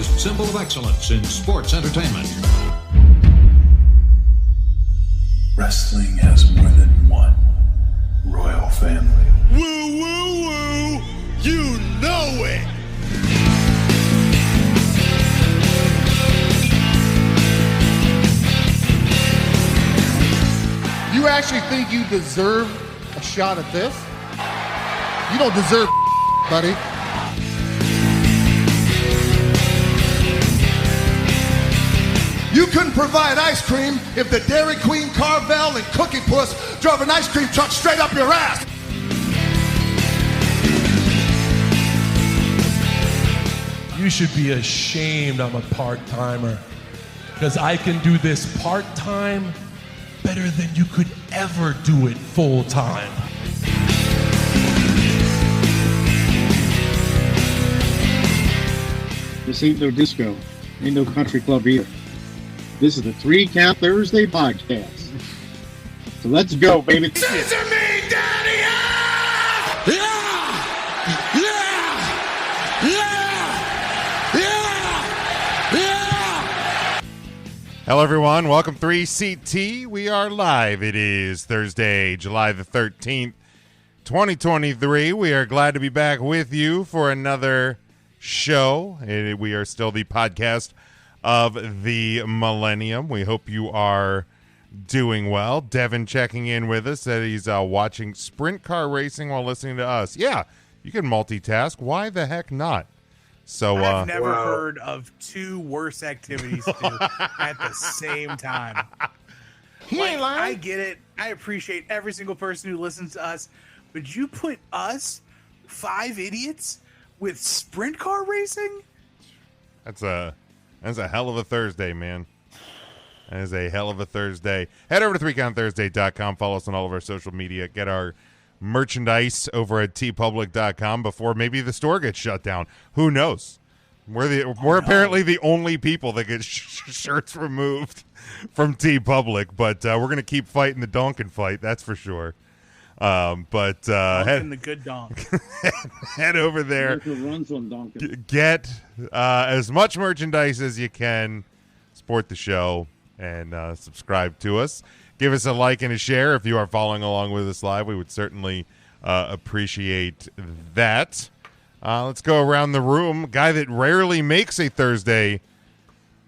greatest symbol of excellence in sports entertainment. Wrestling has more than one royal family. Woo, woo, woo! You know it! You actually think you deserve a shot at this? You don't deserve buddy. You couldn't provide ice cream if the Dairy Queen, Carvel, and Cookie Puss drove an ice cream truck straight up your ass. You should be ashamed I'm a part-timer, because I can do this part-time better than you could ever do it full-time. This ain't no disco, ain't no country club either. This is the 3 Count Thursday podcast. So let's go, baby. Scissor me, daddy! Yeah! Yeah! Yeah! Yeah! Yeah! Hello, everyone. Welcome 3CT. We are live. It is Thursday, July the 13th, 2023. We are glad to be back with you for another show. We are still the podcast of the millennium. We hope you are doing well. Devin checking in with us, that he's watching sprint car racing while listening to us. Yeah, you can multitask. Why the heck not? So I've never heard of two worse activities to do at the same time. He ain't lying. I get it. I appreciate every single person who listens to us, but you put us, 5 idiots, with sprint car racing? That's a hell of a Thursday, man. That is a hell of a Thursday. Head over to 3countthursday.com. Follow us on all of our social media. Get our merchandise over at tpublic.com before maybe the store gets shut down. Who knows? We're apparently the only people that get shirts removed from TeePublic, but we're going to keep fighting the Donkin fight, that's for sure. Head the good donk. Head over there. Get as much merchandise as you can. Support the show and subscribe to us. Give us a like and a share if you are following along with us live. We would certainly appreciate that. Let's go around the room. Guy that rarely makes a Thursday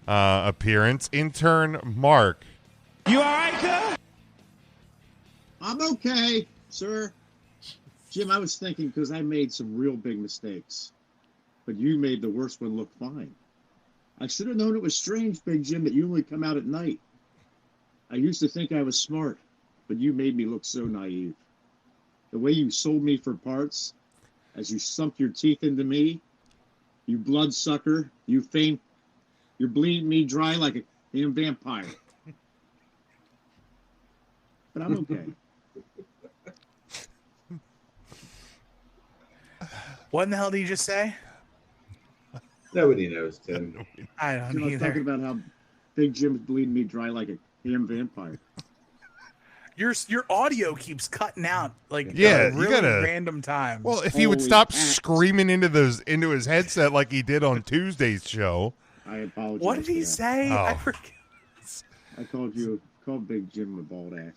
appearance. Intern Mark. You all right, Joe? I'm okay, sir. Jim, I was thinking because I made some real big mistakes, but you made the worst one look fine. I should have known it was strange, Big Jim, that you only come out at night. I used to think I was smart, but you made me look so naive. The way you sold me for parts, as you sunk your teeth into me, you bloodsucker, you're bleeding me dry like a damn vampire. But I'm okay. What in the hell did you just say? Nobody knows, Tim. I don't Jim, I was either. talking about how Big Jim's bleeding me dry like a damn vampire. Your audio keeps cutting out like Yeah, at you really gotta- random times. Well, if he would stop screaming into his headset like he did on Tuesday's show. I apologize. What did he say? Oh. I forget. I called Big Jim a bald ass.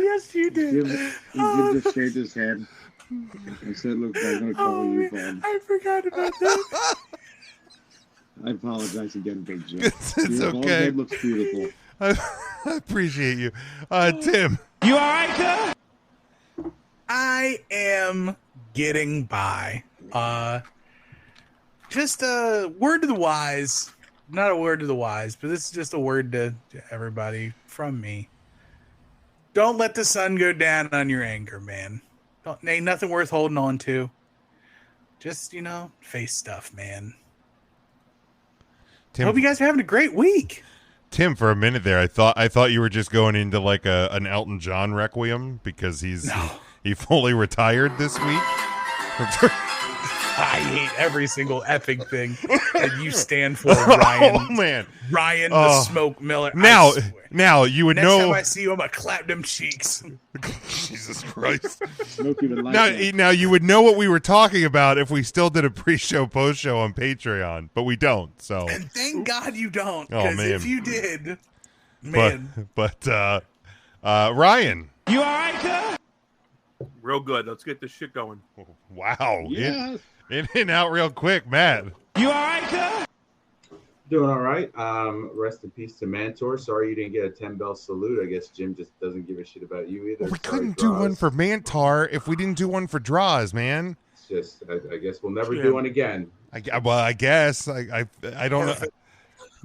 Yes, you did. Jim just shaved his head and said, "Look, I'm going to call you bald." I forgot about that. I apologize again, Big Jim. It's Your bald okay. head looks beautiful. I appreciate you. Tim. You all right, Joe? I am getting by. Just a word to the wise. Not a word to the wise, but this is just a word to everybody from me. Don't let the sun go down on your anger, man. Ain't nothing worth holding on to. Just, face stuff, man. Tim, Hope you guys are having a great week. Tim, for a minute there, I thought you were just going into like an Elton John requiem because he fully retired this week. I hate every single effing thing that you stand for, Ryan. Oh man, Ryan the Smoke Miller. Now you would Next know. time I see you, I'm gonna clap them cheeks. Jesus Christ. Smokey would like that. Now you would know what we were talking about if we still did a pre-show, post-show on Patreon, but we don't. So, And thank God you don't, Oh, because man. if you did, man. but Ryan. You all right, cuz? Real good. Let's get this shit going. Wow. Yeah. In and out real quick, Matt. You all right, cuz? Doing all right. Rest in peace to Mantor. Sorry you didn't get a 10-bell salute. I guess Jim just doesn't give a shit about you either. We Sorry, couldn't do Draws. one for Mantar if we didn't do one for Draws, man. It's just, I guess we'll never do one again. I guess I don't know.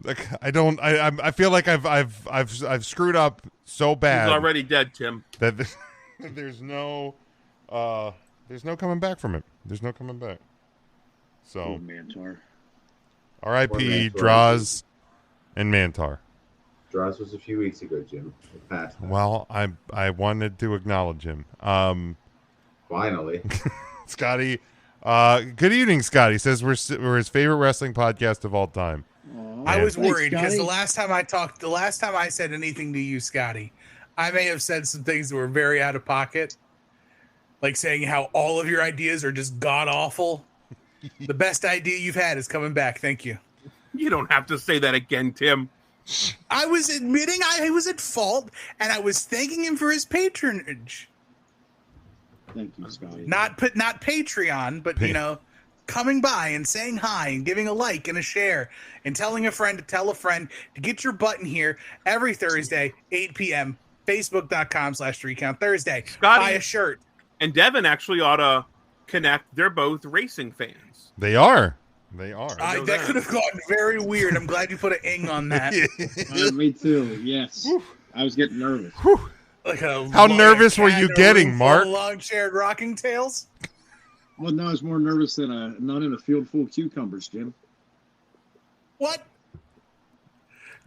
Like I feel like I've screwed up so bad. He's already dead, Tim. That there's no coming back from it. There's no coming back. So Oh, Mantar. R.I.P. Mantar. Draws and Mantar. Draws was a few weeks ago, Jim. It passed. Well, I wanted to acknowledge him. Finally. Scotty, good evening, Scotty. Says we're his favorite wrestling podcast of all time. I was Thanks, worried because Scotty. the last time I said anything to you, Scotty, I may have said some things that were very out of pocket, like saying how all of your ideas are just god awful. The best idea you've had is coming back. Thank you. You don't have to say that again, Tim. I was admitting I was at fault, and I was thanking him for his patronage. Thank you, Scotty. Not Patreon, but coming by and saying hi and giving a like and a share and telling a friend to tell a friend to get your button here every Thursday, 8 p.m. Facebook.com/3Count Thursday. Scotty- Buy a shirt. And Devin actually ought to connect. They're both racing fans. They are. They are. That could have gotten very weird. I'm glad you put an ing on that. Me too. Yes. I was getting nervous. Like How nervous were you getting, Mark? Long shared rocking tales. Well, no, I was more nervous than a nun in a field full of cucumbers, Jim. What?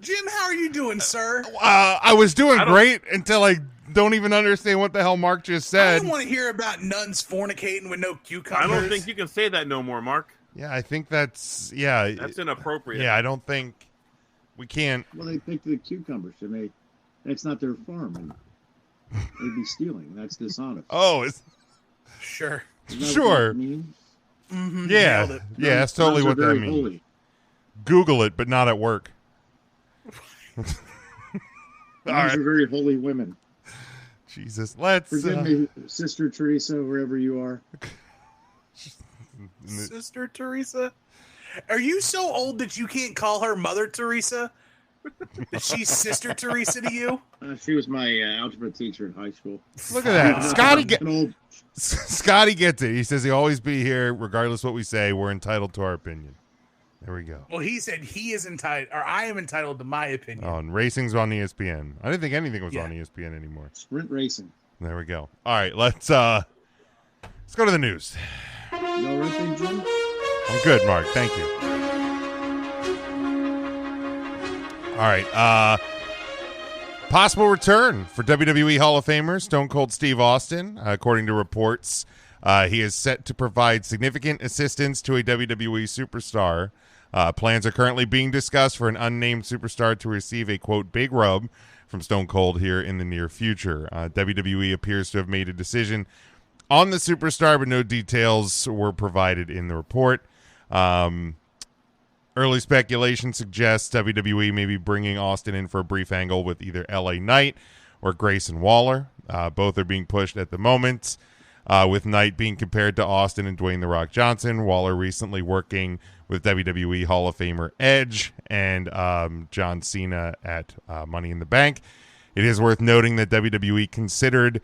Jim, how are you doing, sir? I was doing great until I don't even understand what the hell Mark just I said. don't want to hear about nuns fornicating with no cucumbers. I don't think you can say that no more, Mark. Yeah, I think that's That's inappropriate. Yeah, I don't think we can't. Well, they picked the cucumbers, and that's not their farm, and they'd be stealing. That's dishonest. Oh, Sure. Isn't that sure. what that means? Mm-hmm, Yeah, nailed it. yeah, that's totally Nuns what are that very means. holy. Google it, but not at work. Nuns right. are very holy women. Jesus, let's. Forgive me, Sister Teresa, wherever you are. Sister Teresa? Are you so old that you can't call her Mother Teresa? Is she Sister Teresa to you? She was my algebra teacher in high school. Look at that, Scotty. Scotty gets it. He says he'll always be here, regardless what we say. We're entitled to our opinion. There we go. Well, he said he is entitled, or I am entitled to my opinion. Oh, and racing's on ESPN. I didn't think anything was on ESPN anymore. Sprint racing. There we go. All right, let's go to the news. You all right there, Jim? I'm good, Mark. Thank you. All right. Possible return for WWE Hall of Famer Stone Cold Steve Austin. According to reports, he is set to provide significant assistance to a WWE superstar. Plans are currently being discussed for an unnamed superstar to receive a, quote, big rub from Stone Cold here in the near future. WWE appears to have made a decision on the superstar, but no details were provided in the report. Early speculation suggests WWE may be bringing Austin in for a brief angle with either LA Knight or Grayson Waller. Both are being pushed at the moment, with Knight being compared to Austin and Dwayne "The Rock" Johnson. Waller recently working with WWE Hall of Famer Edge and John Cena at Money in the Bank. It is worth noting that WWE considered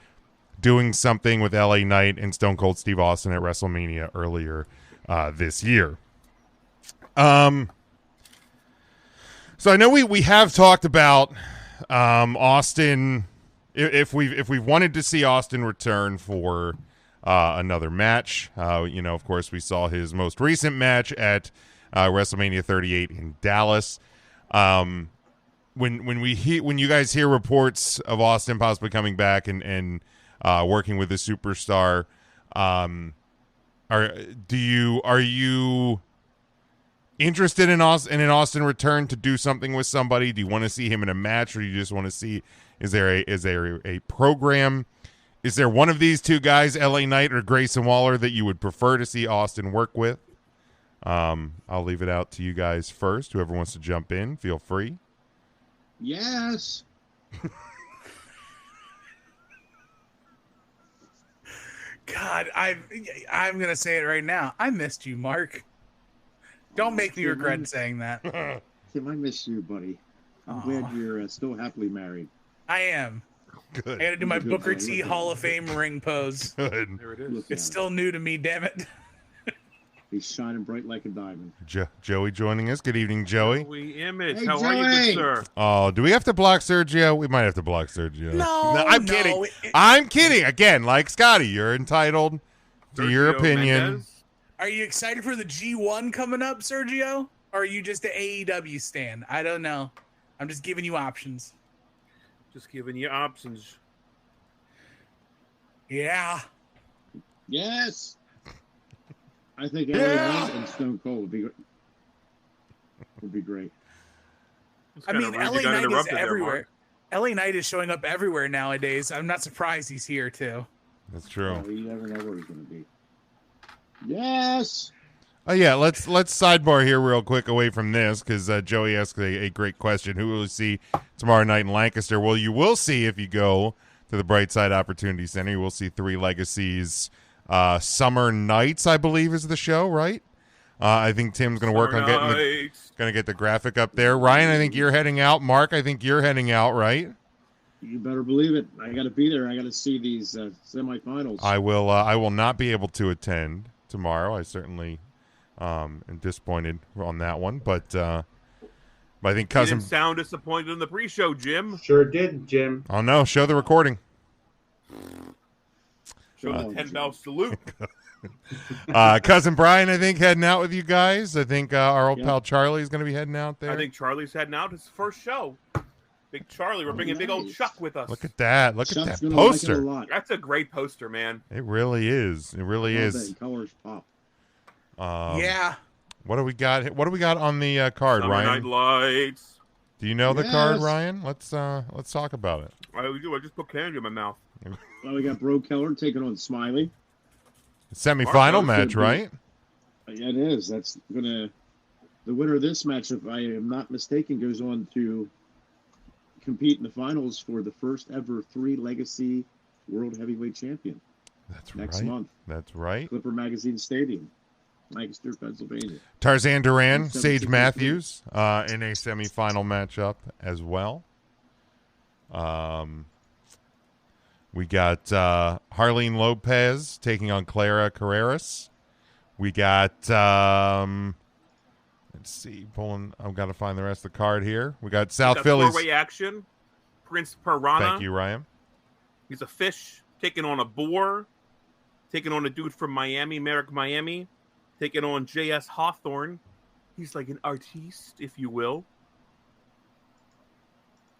doing something with LA Knight and Stone Cold Steve Austin at WrestleMania earlier this year. So I know we have talked about Austin. If we've wanted to see Austin return for another match, of course we saw his most recent match at WrestleMania 38 in Dallas. When you guys hear reports of Austin possibly coming back and working with a superstar, Are you interested in an Austin return to do something with somebody? Do you want to see him in a match, or do you just want to see is there a program? Is there one of these two guys, LA Knight or Grayson Waller, that you would prefer to see Austin work with? I'll leave it out to you guys first. Whoever wants to jump in, feel free. Yes. God, I'm gonna say it right now. I missed you, Mark. Don't make me regret saying that. Tim, I miss you, buddy. I'm glad you're still happily married. I am. Good. I gotta do my Booker T Hall of Fame ring pose. Good. There it is. It's still new to me, damn it. He's shining bright like a diamond. Joey joining us. Good evening, Joey. Joey Image. Hey, How are you, Joey. good sir? Oh, do we have to block Sergio? We might have to block Sergio. No, I'm kidding. I'm kidding. Again, like Scotty, you're entitled to your Sergio opinion. Mendez? Are you excited for the G1 coming up, Sergio? Or are you just an AEW stan? I don't know. I'm just giving you options. Just giving you options. Yeah. Yes. I think LA Knight and Stone Cold would be great. It's I kinda mean, rude LA you got Knight is interrupted there, everywhere. Mark. LA Knight is showing up everywhere nowadays. I'm not surprised he's here, too. That's true. Well, you never know where he's going to be. Yes. Oh yeah, let's sidebar here real quick away from this because Joey asked a great question. Who will we see tomorrow night in Lancaster? Well, you will see if you go to the Brightside Opportunity Center. You will see Three Legacies Summer Nights, I believe, is the show, right? I think Tim's going to work on going to get the graphic up there. Ryan, I think you're heading out. Mark, I think you're heading out, right? You better believe it. I got to be there. I got to see these semifinals. I will not be able to attend tomorrow. I certainly am disappointed on that one, but I think cousin You didn't sound disappointed in the pre-show, Jim. Sure did, Jim. Oh no, show the recording. Show the 10-bell salute. Cousin Brian, I think, heading out with you guys. I think our old pal Charlie is going to be heading out there. I think Charlie's heading out. His first show. Big Charlie. We're bringing Big Old Chuck with us. Look at that. Look Chuck's at that gonna poster. like it a lot. That's a great poster, man. It really is. It really is. Colors pop. Yeah. What do we got? What do we got on the card, Summer Ryan? Night Lights. Do you know the card, Yes. Ryan? Let's talk about it. I do. I just put candy in my mouth. Well, we got Bro Keller taking on Smiley. Semifinal Mark, match, right? Yeah, it is. That's gonna. The winner of this match, if I am not mistaken, goes on to compete in the finals for the first ever Three Legacy World Heavyweight Champion. That's next right. month. That's right. Clipper Magazine Stadium, Lancaster, Pennsylvania. Tarzan Duran, 763. Sage Matthews in a semifinal matchup as well. We got Harleen Lopez taking on Clara Carreras. We got let's see, I've got to find the rest of the card here. We got South Philly's four-way action. Prince Piranha. Thank you, Ryan. He's a fish taking on a boar, taking on a dude from Miami, Merrick, Miami, taking on J.S. Hawthorne. He's like an artiste, if you will.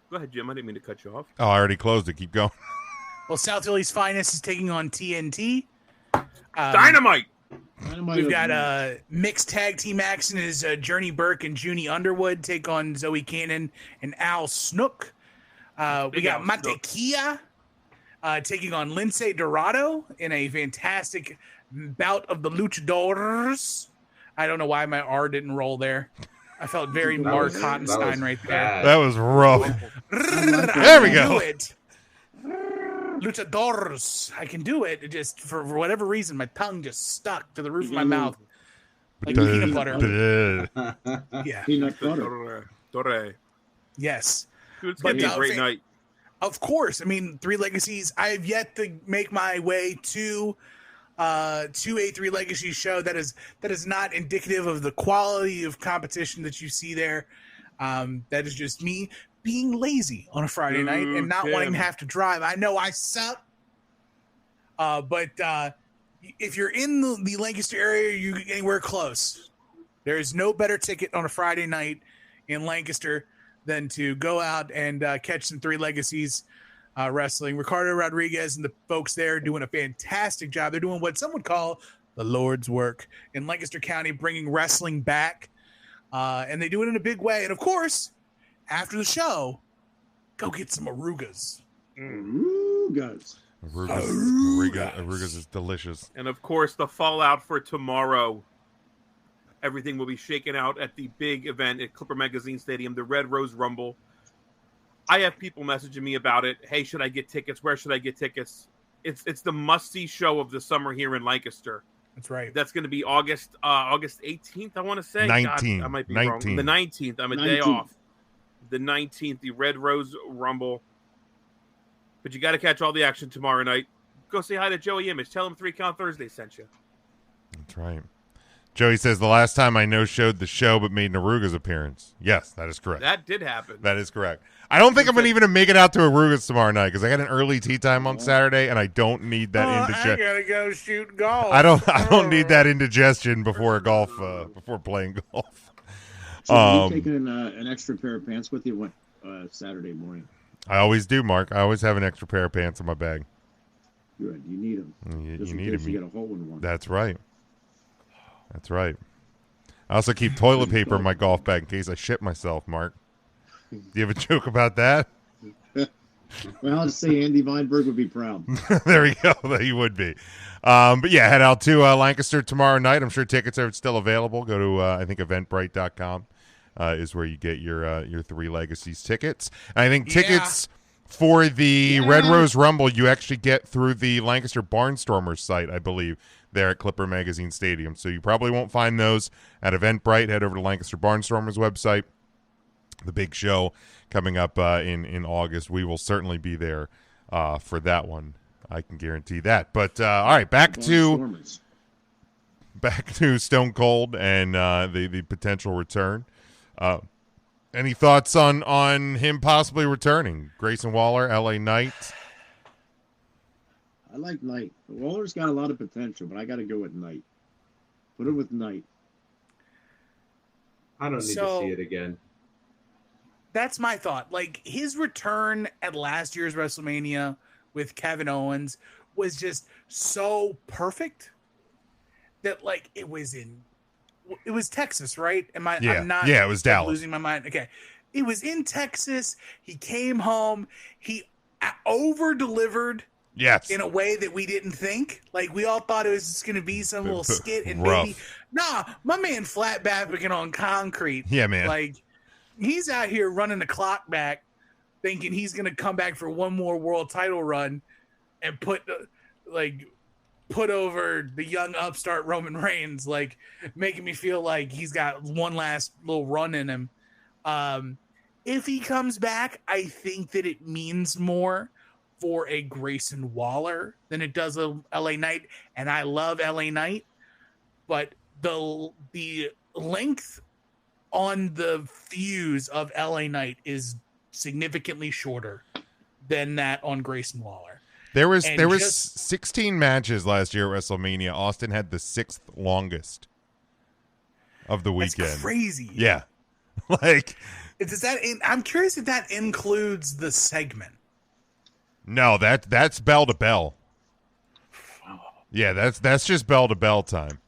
Go ahead, Jim. I didn't mean to cut you off. Oh, I already closed it. Keep going. Well, South Philly's Finest is taking on TNT. Dynamite! We've got mixed tag team action is Journey Burke and Junie Underwood take on Zoe Cannon and Al Snook. We got Matekia taking on Lindsay Dorado in a fantastic bout of the Luchadors. I don't know why my R didn't roll there. I felt very Mark Hottenstein right there. That was rough. There we go. Luchadors. I can do it. It just, for whatever reason, my tongue just stuck to the roof of my mouth. Like peanut butter. Yeah. Peanut butter. Yes. Dude, it's going to be a great night. Of course. I mean, Three Legacies. I have yet to make my way to a Three Legacies show that is not indicative of the quality of competition that you see there. That is just me being lazy on a Friday night and not wanting to have to drive. I know I suck. But if you're in the Lancaster area, you anywhere close, there is no better ticket on a Friday night in Lancaster than to go out and catch some Three Legacies wrestling. Ricardo Rodriguez and the folks there doing a fantastic job. They're doing what some would call the Lord's work in Lancaster County, bringing wrestling back. And they do it in a big way. And of course, after the show, go get some arugas. Arugas. Arugas is delicious. And of course, the fallout for tomorrow. Everything will be shaken out at the big event at Clipper Magazine Stadium, the Red Rose Rumble. I have people messaging me about it. Hey, should I get tickets? Where should I get tickets? It's the must-see show of the summer here in Lancaster. That's right. That's going to be August 18th, I want to say. 19th. God, I might be wrong. The 19th. I'm a day off. The 19th, the Red Rose Rumble. But you got to catch all the action tomorrow night. Go say hi to Joey Image. Tell him 3 Count Thursday sent you. That's right. Joey says, the last time I no-showed the show but made an Aruga's appearance. Yes, that is correct. That did happen. That is correct. I don't think I'm even going to make it out to Aruga's tomorrow night because I got an early tea time on Saturday, and I don't need that indigestion. I gotta go shoot golf. I don't need that indigestion before before playing golf. So you taking an extra pair of pants with you Saturday morning? I always do, Mark. I always have an extra pair of pants in my bag. Good. You need them. You need them. You get a hole in one. That's right. That's right. I also keep toilet paper in my golf bag in case I shit myself, Mark. Do you have a joke about that? Well, I'd say Andy Weinberg would be proud. There we go. He would be. But yeah, head out to Lancaster tomorrow night. I'm sure tickets are still available. Go to, I think, eventbrite.com is where you get your Three Legacies tickets. And I think tickets for the Red Rose Rumble you actually get through the Lancaster Barnstormers site, I believe, there at Clipper Magazine Stadium. So you probably won't find those at Eventbrite. Head over to Lancaster Barnstormers website. The big show coming up in August. We will certainly be there for that one. I can guarantee that. But all right, back to Stone Cold and the potential return. Any thoughts on him possibly returning? Grayson Waller, LA Knight. I like Knight. Waller's got a lot of potential, but I got to go with Knight. Put it with Knight. I don't need to see it again. That's my thought. Like, his return at last year's WrestleMania with Kevin Owens was just so perfect that, like, it was Texas, right? I'm not it was Dallas. Losing my mind. Okay. It was in Texas. He came home. He over-delivered. Yes. In a way that we didn't think. Like, we all thought it was just going to be some little skit. And rough. maybe, my man flat backing on concrete. Yeah, man. Like, he's out here running the clock back, thinking he's going to come back for one more world title run and put over the young upstart Roman Reigns, like, making me feel like he's got one last little run in him. If he comes back, I think that it means more for a Grayson Waller than it does a LA Knight, and I love LA Knight, but the length on the fuse of LA Knight is significantly shorter than that on Grayson Waller. There was 16 matches last year at WrestleMania. Austin had the 6th longest of the weekend. That's crazy. Yeah. Like, I'm curious if that includes the segment. No, that's bell to bell. Yeah, that's just bell to bell time.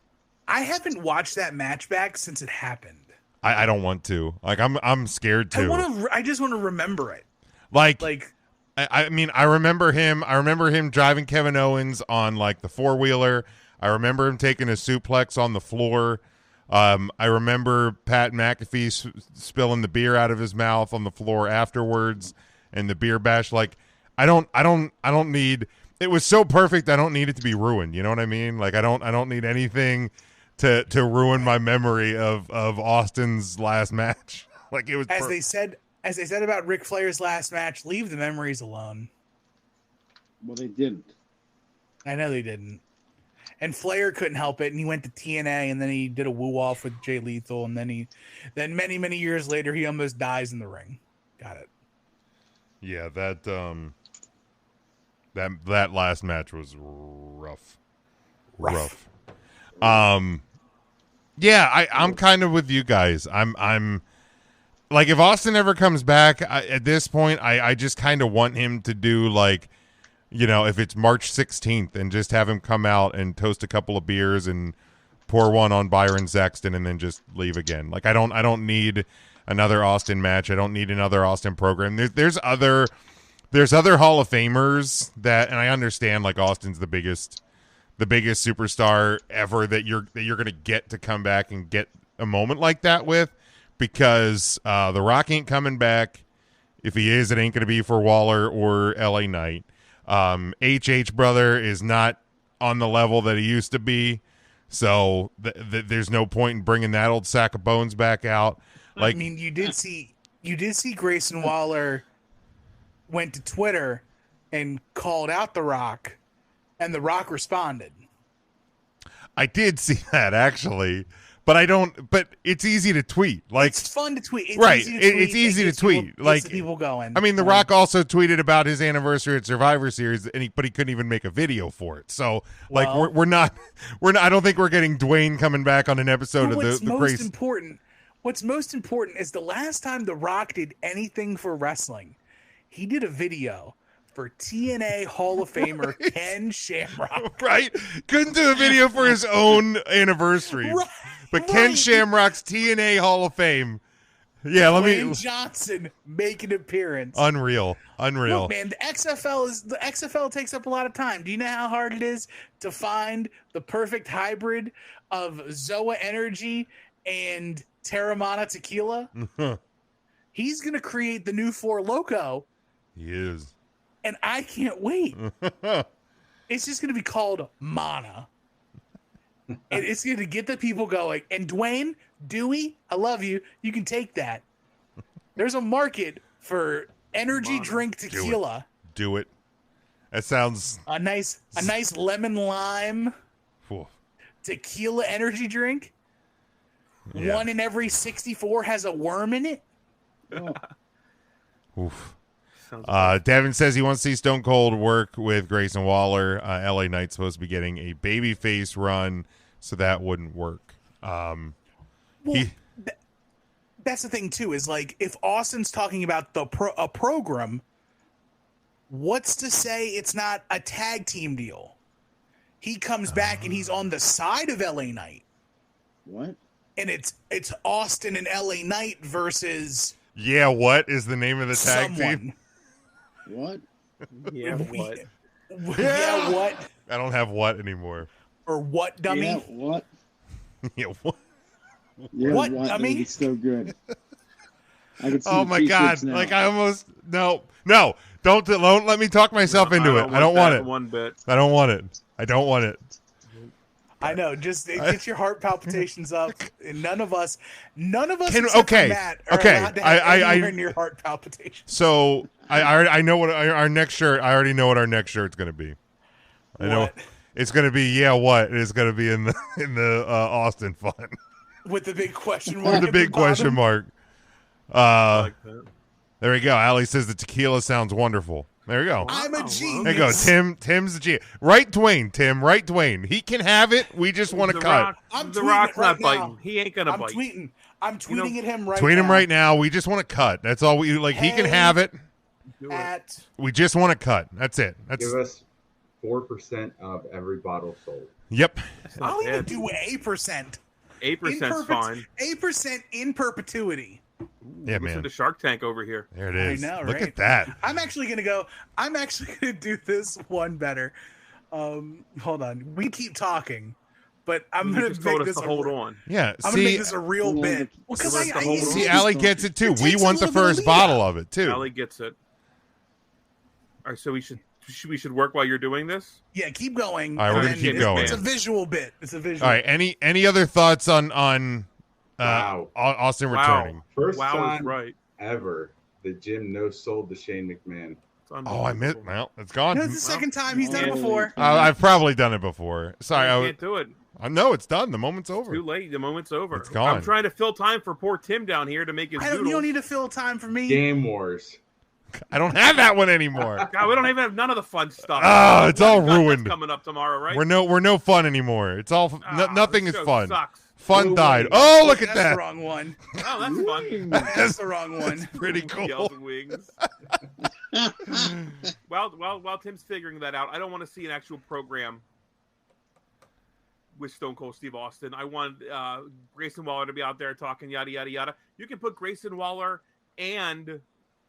I haven't watched that match back since it happened. I don't want to. Like, I'm scared to. I just want to remember it. Like I mean, I remember him driving Kevin Owens on, like, the 4-wheeler. I remember him taking a suplex on the floor. I remember Pat McAfee spilling the beer out of his mouth on the floor afterwards, and the beer bash. Like, I don't need. It was so perfect. I don't need it to be ruined. You know what I mean? Like, I don't need anything to ruin my memory of Austin's last match. Like, it was as they said about Ric Flair's last match. Leave the memories alone. Well, they didn't. I know they didn't. And Flair couldn't help it, and he went to TNA, and then he did a woo-off with Jay Lethal, and then many, many years later, he almost dies in the ring. Got it. Yeah, that last match was rough. Yeah, I'm kind of with you guys. I'm like, if Austin ever comes back, at this point, I just kind of want him to do, like, if it's March 16th, and just have him come out and toast a couple of beers and pour one on Byron Sexton and then just leave again. Like I don't need another Austin match. I don't need another Austin program. There's other Hall of Famers that, and I understand like Austin's the biggest superstar ever that you're going to get to come back and get a moment like that with, because The Rock ain't coming back. If he is, it ain't going to be for Waller or LA Knight. HH brother is not on the level that he used to be, so there's no point in bringing that old sack of bones back out. Like, I mean, you did see Grayson Waller went to Twitter and called out The Rock, and The Rock responded. I did see that actually, but it's easy to tweet. Like, it's fun to tweet. It's right. Easy to tweet. It's easy to tweet. Like, like people going. I mean, The Rock also tweeted about his anniversary at Survivor Series, but he couldn't even make a video for it. So, like, we're not. I don't think we're getting Dwayne coming back on an episode of the Grace. What's most important is the last time The Rock did anything for wrestling, he did a video for TNA Hall of Famer Ken Shamrock. Right? Couldn't do a video for his own anniversary. Right, but Ken Shamrock's TNA Hall of Fame. Yeah, Dwayne Johnson make an appearance. Unreal. Look, man, the XFL takes up a lot of time. Do you know how hard it is to find the perfect hybrid of Zoa Energy and Terramana Tequila? He's going to create the new Four Loko. He is. And I can't wait. It's just going to be called Mana. And it's going to get the people going. And Dwayne, Dewey, I love you. You can take that. There's a market for energy Mana. drink tequila. Do it. That sounds a nice lemon lime Oof. tequila energy drink. Yeah. 1 in every 64 has a worm in it. Oof. Devin says he wants to see Stone Cold work with Grayson Waller. LA Knight's supposed to be getting a babyface run, so that wouldn't work. That's the thing too, is like, if Austin's talking about a program, what's to say it's not a tag team deal? He comes back and he's on the side of LA Knight. What? And it's Austin and LA Knight versus. Yeah, what is the name of the tag team? What? Yeah, what? Yeah, what? I don't have what anymore. Or what, dummy? Yeah, what? Yeah, what? Yeah, what, dummy? It's so good. I can see oh my god! Now. Like I almost no. Don't let me talk myself into it. I don't want it. One bit. I don't want it. I don't want it. I know. Just get your heart palpitations up. And none of us okay. Matt are allowed to have anywhere near heart palpitations. So I know what our next shirt. I already know what our next shirt's going to be. I know it's going to be. Yeah, what? It's going to be in the Austin fun with the big question mark. With the big question mark. I like that. There we go. Allie says the tequila sounds wonderful. There you go. I'm a genius. There you go. Tim's the G. Right, Dwayne. Tim. Right, Dwayne. He can have it. We just want to cut. The Rock's not biting. He ain't gonna bite. I'm tweeting at him right now. Tweet him right now. We just want to cut. That's all we like. He can have it. We just want to cut. That's it. Give us 4% of every bottle sold. Yep. I'll even do 8%. 8%'s fine. 8% in perpetuity. Yeah, Listen man. to Shark Tank over here. There it is. I know, Look right? at that. I'm actually gonna do this one better. Hold on. We keep talking, but I'm gonna make this hold on. Yeah, I'm gonna make this a real bit. Well, because see, Allie gets it too. We want the first bottle of it too. Allie gets it. All right, so we should work while you're doing this. Yeah, keep going. All right, we're gonna keep going. It's a visual bit. All right. Any other thoughts on Austin returning? First wow time is right. ever that Jim no-sold to Shane McMahon. Oh, I missed. Well, it's gone. That's the second time he's done it before. I've probably done it before. Sorry, I can't do it. I know it's done. The moment's over. Too late. The moment's over. It's gone. I'm trying to fill time for poor Tim down here to make his You don't need to fill time for me. Game Wars. I don't have that one anymore. God, we don't even have none of the fun stuff. Oh, it's all ruined. That's coming up tomorrow, right? We're no fun anymore. It's all nothing is fun. Sucks. Fun died. Oh, look at that. That's the wrong one. Oh, that's fun. That's the wrong one. Pretty cool. Yells and wings. While Tim's figuring that out, I don't want to see an actual program with Stone Cold Steve Austin. I want Grayson Waller to be out there talking yada yada yada. You can put Grayson Waller and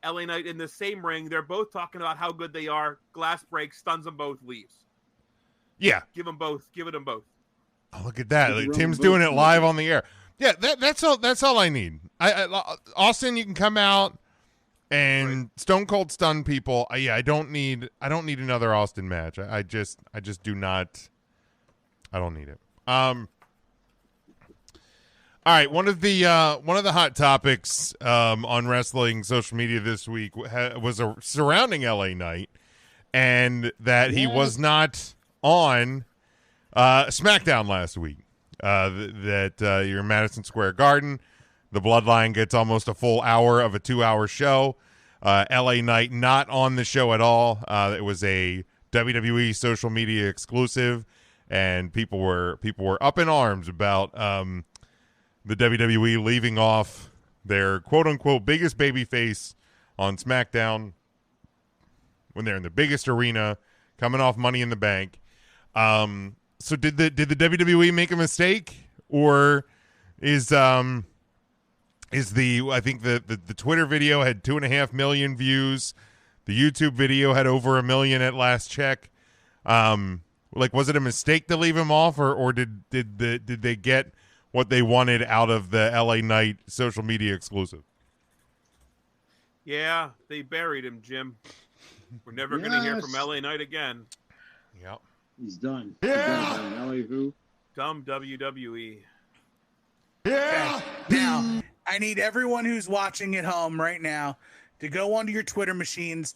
LA Knight in the same ring. They're both talking about how good they are. Glass breaks, stuns them both, leaves. Yeah. Give them both. Give it them both. Oh, look at that. Like, Tim's doing it live on the air. Yeah, that's all I need. Austin, you can come out and Stone Cold stun people. I don't need another Austin match. I just do not. I don't need it. All right, one of the hot topics on wrestling social media this week was surrounding LA Knight, and that he was not on SmackDown last week. That you're in Madison Square Garden. The Bloodline gets almost a full hour of a 2-hour show. LA Knight not on the show at all. It was a WWE social media exclusive, and people were up in arms about the WWE leaving off their quote unquote biggest babyface on SmackDown when they're in the biggest arena, coming off Money in the Bank. So did the WWE make a mistake, or is I think the Twitter video had 2.5 million views, the YouTube video had over 1 million at last check. Was it a mistake to leave him off, or did they get what they wanted out of the LA Knight social media exclusive? Yeah, they buried him, Jim. We're never going to hear from LA Knight again. Yep. He's done. Yeah. He's done. LA who? Dumb WWE. Yeah. Now, I need everyone who's watching at home right now to go onto your Twitter machines,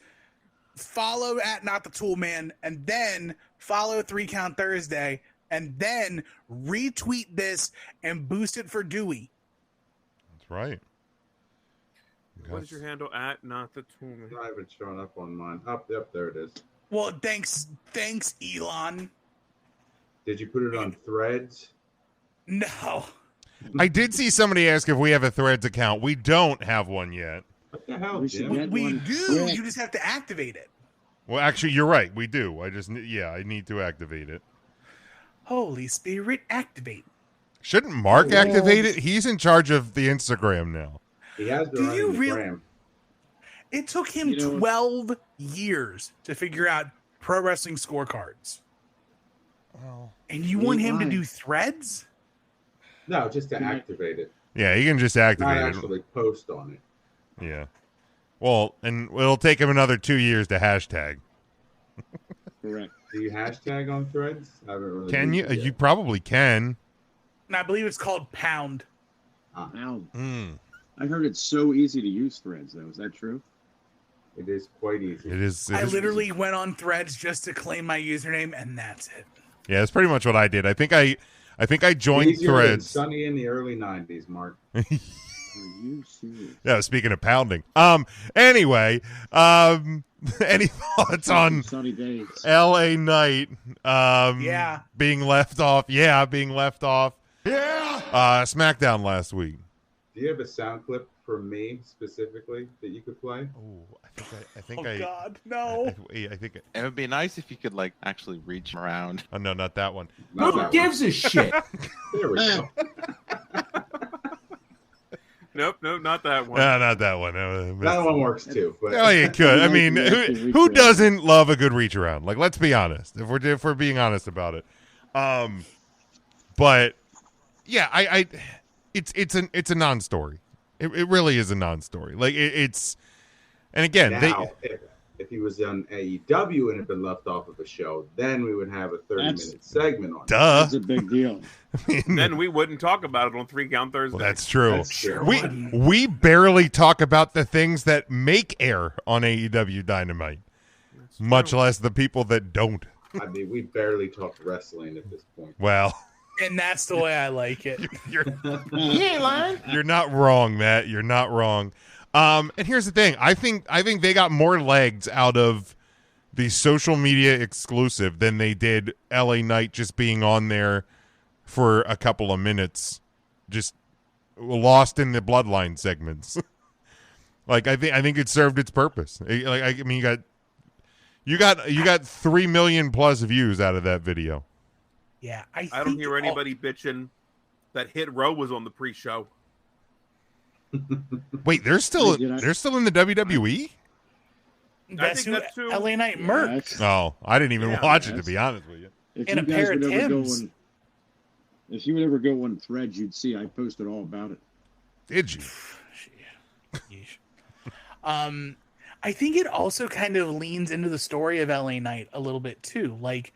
follow at Not the Tool Man, and then follow 3 Count Thursday, and then retweet this and boost it for Dewey. That's right. What is your handle at Not the Tool Man? I haven't shown up on mine. Up, there it is. Well, thanks, Elon. Did you put it on Threads? No. I did see somebody ask if we have a Threads account. We don't have one yet. What the hell, We should Jim? get We one. do. Yeah. You just have to activate it. Well, actually, you're right. We do. I need to activate it. Holy Spirit, activate. Shouldn't Mark activate it? He's in charge of the Instagram now. He has Do been running you the really- gram. It took him 12 years to figure out pro wrestling scorecards. Well, And you want him to do Threads? No, just to activate it. yeah, you can just Not activate it. actually post on it. Yeah. Well, and it'll take him another 2 years to hashtag. Correct. Do you hashtag on Threads? I haven't really. Can you? used it yet. You probably can. And I believe it's called Pound. Now, Mm. I heard it's so easy to use Threads, though. Is that true? It is quite easy. It is. I literally went on Threads just to claim my username, and that's it. Yeah, that's pretty much what I did. I think I joined Easier than Threads. Sunny in the early '90s, Mark. Are you serious? Yeah, speaking of pounding. Anyway, any thoughts on Sunny days. LA Knight Yeah. being left off? Yeah, being left off. Yeah. SmackDown last week. Do you have a sound clip for me specifically that you could play? Oh, I think Oh, God, no. I think It would be nice if you could actually reach around. oh no, not that one. Not Who that gives a shit? one. There we go. Nope, not that one. No, not that one. That one works too. But Oh, you could. I mean, who doesn't love a good reach around? Like, let's be honest. If we're being honest about it, but yeah, it's a non-story. It really is a non-story. Like it's, and again, now, if he was on AEW and had been left off of a show, then we would have a 30-minute segment on. Duh. That's a big deal. Then we wouldn't talk about it on 3 Count Thursday. Well, that's true. That's true. We barely talk about the things that make air on AEW Dynamite, much less the people that don't. I mean, we barely talk wrestling at this point. Well, And that's the way I like it. you're not wrong, Matt. You're not wrong. And here's the thing. I think they got more legs out of the social media exclusive than they did LA Knight just being on there for a couple of minutes, just lost in the Bloodline segments. Like I think it served its purpose. Like I mean, you got 3 million plus views out of that video. Yeah, I don't hear anybody bitching that Hit Row was on the pre-show. Wait, they're still in the WWE? That's who LA Knight murked. Oh, I didn't even watch it, to be honest with you. In a pair of Timbs. If you would ever go on Threads, you'd see I posted all about it. Did you? I think it also kind of leans into the story of LA Knight a little bit too. Like,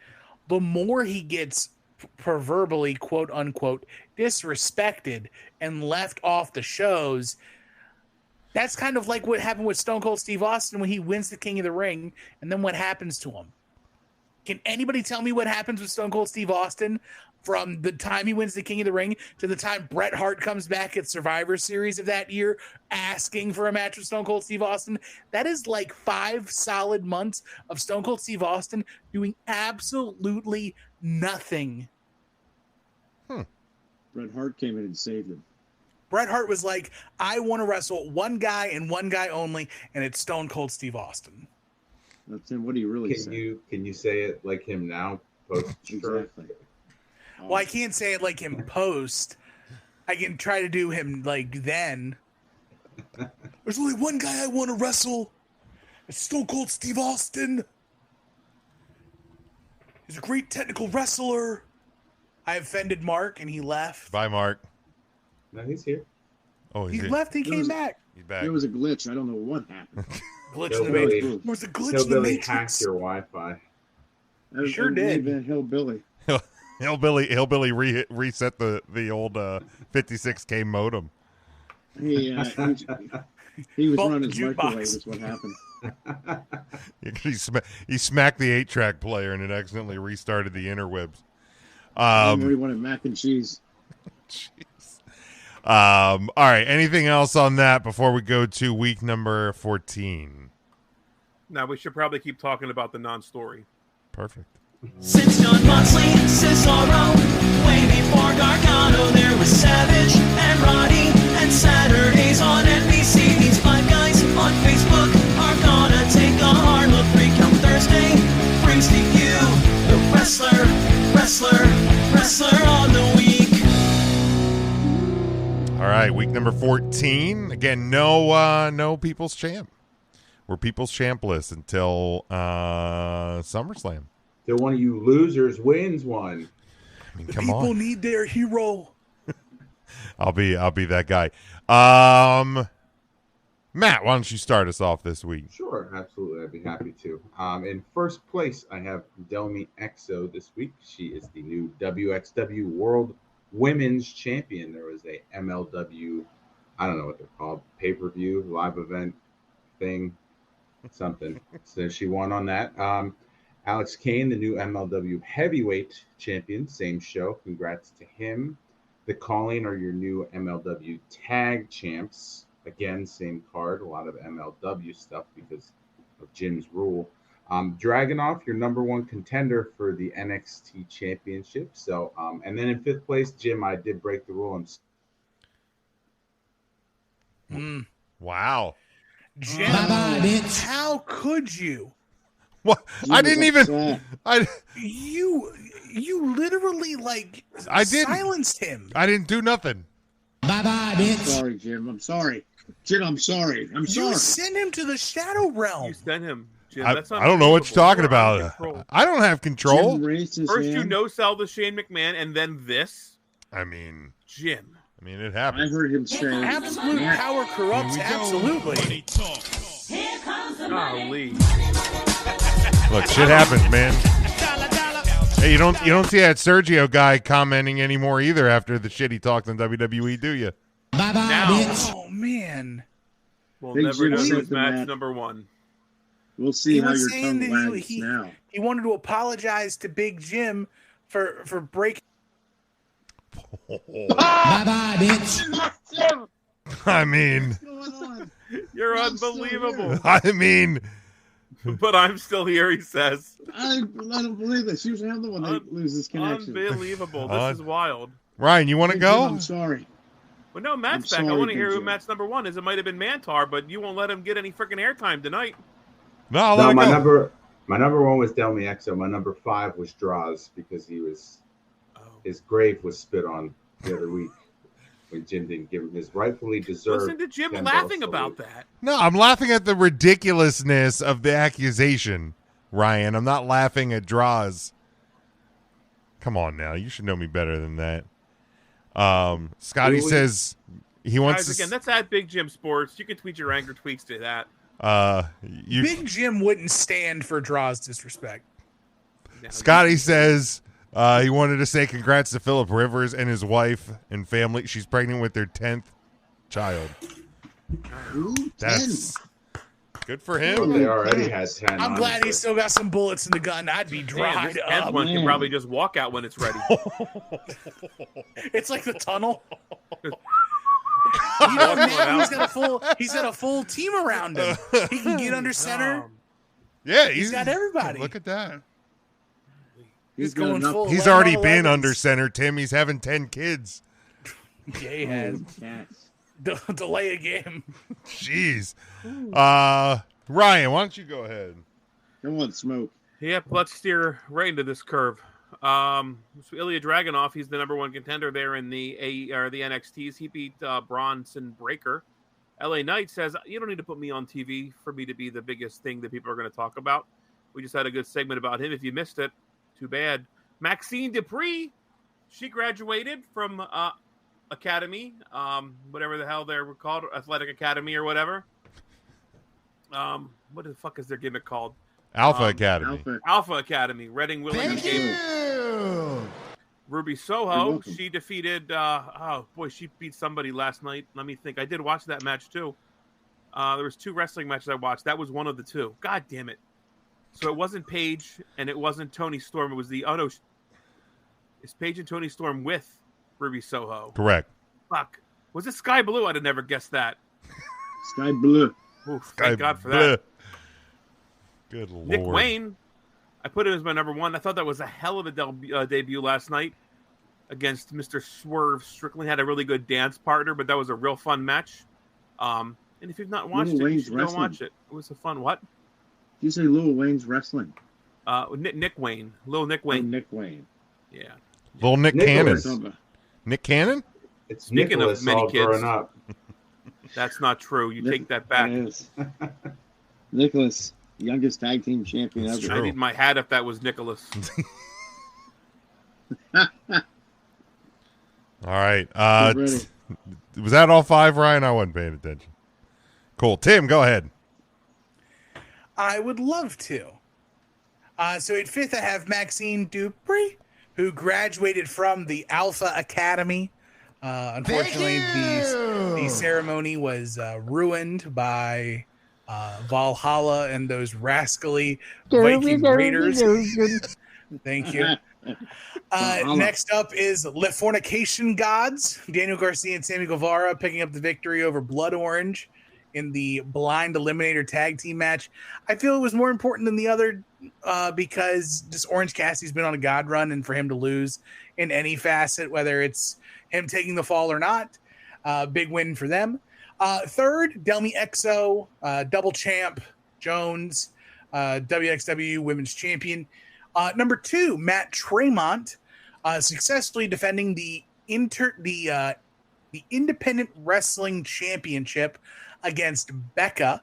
the more he gets proverbially, quote unquote, disrespected and left off the shows, that's kind of like what happened with Stone Cold Steve Austin when he wins the King of the Ring, and then what happens to him. Can anybody tell me what happens with Stone Cold Steve Austin from the time he wins the King of the Ring to the time Bret Hart comes back at Survivor Series of that year asking for a match with Stone Cold Steve Austin? That is like 5 solid months of Stone Cold Steve Austin doing absolutely nothing. Bret Hart came in and saved him. Bret Hart was like, I want to wrestle one guy and one guy only, and it's Stone Cold Steve Austin. That's him. What do you really say? Can you say it like him now? Post Exactly. Well, I can't say it like him post. I can try to do him like then. There's only one guy I want to wrestle. It's Stone Cold Steve Austin. He's a great technical wrestler. I offended Mark and he left. Bye, Mark. No, he's here. Oh, he left. He came back. He's back. There was a glitch. I don't know what happened. Glitch in the Matrix. There was a glitch in the Matrix. Hacked your Wi-Fi. Sure did. Hillbilly. Hillbilly reset the old 56K modem. He was running his microwave. Is what happened. He smacked the 8-track player and it accidentally restarted the interwebs. He wanted mac and cheese. Jeez. All right. Anything else on that before we go to week number 14? Now we should probably keep talking about the non-story. Perfect. Since John Moxley, Cesaro, way before Gargano, there was Savage and Roddy, and Saturdays on NBC. These 5 guys on Facebook are gonna take a hard look. 3 Count Thursday brings to you the wrestler on the week. All right, week number 14. Again, no People's Champ. We're People's Champless until SummerSlam. Till one of you losers wins one. I mean, come on. People need their hero. I'll be that guy. Matt, why don't you start us off this week? Sure, absolutely. I'd be happy to. In first place, I have Delmi Exo this week. She is the new WXW World Women's Champion. There was a MLW, I don't know what they're called, pay-per-view, live event thing, something. So she won on that. Alex Kane, the new MLW Heavyweight Champion, same show. Congrats to him. The Calling are your new MLW Tag Champs. Again, same card. A lot of MLW stuff because of Jim's rule. Dragunov, your number 1 contender for the NXT Championship. So, and then in 5th place, Jim, I did break the rule. Wow. Jim, how could you? What? I didn't even. You literally silenced him. I didn't do nothing. Bye-bye, bitch. I'm sorry, Jim. I'm sorry. Jim, I'm sorry. You sent him to the Shadow Realm. You sent him, Jim. I That's not don't know what you're talking You're about. I don't have control. First, you no-sell the Shane McMahon, and then this. I mean, Jim. I mean, it happened. I heard him say, absolute power corrupts. Absolutely. Golly. Look, shit happens, man. Hey, you don't see that Sergio guy commenting anymore either after the shit he talked on WWE, do you? Bye-bye, bitch. Oh, man. We'll never know who's match number 1. We'll see how your tongue wags now. He wanted to apologize to Big Jim for breaking. Bye-bye, bitch. I mean, you're unbelievable. I mean, but I'm still here, he says. I don't believe this. Usually I'm the one that loses connection. Unbelievable. This is wild. Ryan, you want to go? I'm sorry. Well, no, Matt's I'm back. I sorry, want to hear Big who Jim. Matt's number one is. It might have been Mantar, but you won't let him get any freaking airtime tonight. No, I'll No, let it my go. number one was Delmy Exo. My number 5 was Draws because his grave was spit on the other week when Jim didn't give him his rightfully deserved. Listen to Jim 10 laughing ball about salute. that. No, I'm laughing at the ridiculousness of the accusation, Ryan. I'm not laughing at Draws. Come on now. You should know me better than that. Scotty says he wants Guys, to... again, that's at Big Jim Sports. You can tweet your anger tweets to that. Big Jim wouldn't stand for Draw's disrespect. Scotty says he wanted to say congrats to Phillip Rivers and his wife and family. She's pregnant with their 10th child. That's good for him. Well, they already had 10. I'm glad he's still got some bullets in the gun. I'd be Man, dried this 10th up. one can probably just walk out when it's ready. It's like the tunnel. You know, now he's got a full team around him. He can get under center. Yeah, he's got everybody. Look at that. He's going full. He's already been under center, Tim. He's having 10 kids. Yeah, he has. Delay a game. Jeez. Ryan, why don't you go ahead? Come on, Smoke. Yep, let's steer right into this curve. So Ilya Dragunov, he's the number one contender there in the NXTs. He beat Bronson Breaker. LA Knight says, you don't need to put me on TV for me to be the biggest thing that people are going to talk about. We just had a good segment about him. If you missed it, too bad. Maxine Dupree, she graduated from Academy, whatever the hell they're called, Athletic Academy or whatever. What the fuck is their gimmick called? Alpha Academy. Alpha Academy. Reading Willingham game. Ruby Soho, she defeated, she beat somebody last night. Let me think. I did watch that match too. There was 2 wrestling matches I watched. That was one of the 2. God damn it. So it wasn't Paige and it wasn't Tony Storm. It was it's Paige and Tony Storm with Ruby Soho. Correct. Fuck. Was it Sky Blue? I'd have never guessed that. Sky Blue. Oof, thank God for that. Good Lord. Nick Wayne, I put him as my number 1. I thought that was a hell of a debut last night against Mr. Swerve Strickland. Had a really good dance partner, but that was a real fun match. And if you've not watched you should go watch it. It was a fun what? Did you say Lil Wayne's wrestling? Nick Wayne. Lil Nick Wayne. Oh, Nick Wayne. Yeah. Little Nick Cannon. Nick Cannon? It's Speaking Nicholas of many all kids. growing up. That's not true. You take that back. Nicholas, youngest tag team champion ever. I need my hat if that was Nicholas. All right. Was that all 5, Ryan? I wasn't paying attention. Cool. Tim, go ahead. I would love to. So at 5th, I have Maxine Dupree, who graduated from the Alpha Academy. Unfortunately, the ceremony was ruined by Valhalla and those rascally Viking raiders. Thank you. Next up is Le Fornication Gods. Daniel Garcia and Sammy Guevara picking up the victory over Blood Orange in the Blind Eliminator tag team match. I feel it was more important than the other because just Orange Cassidy's been on a god run, and for him to lose in any facet, whether it's him taking the fall or not, big win for them. 3rd, Delmy Exo, double champ, Jones, WXW Women's Champion. Number 2, Matt Tremont, successfully defending the Independent Wrestling Championship against Becca.